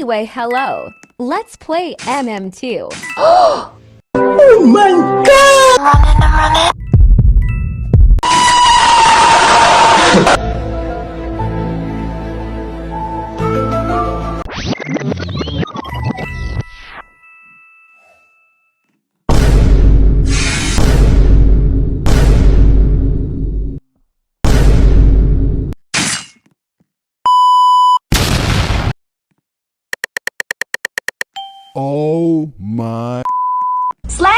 Anyway, hello. Let's play MM2. Oh my god! Oh my. Slay!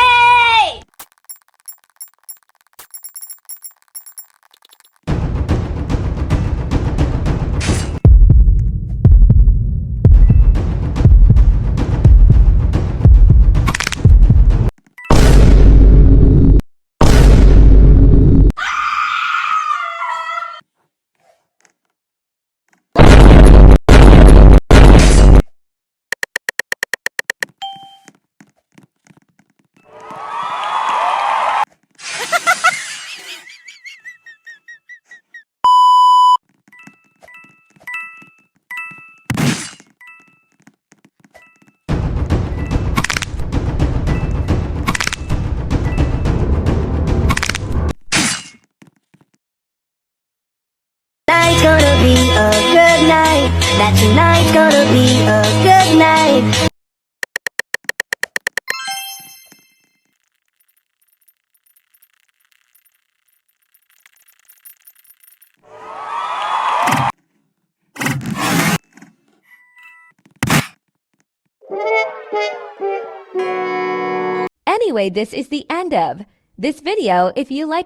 Tonight's gonna be a good night. That tonight's gonna be a good night. Anyway, this is the end of this video. If you like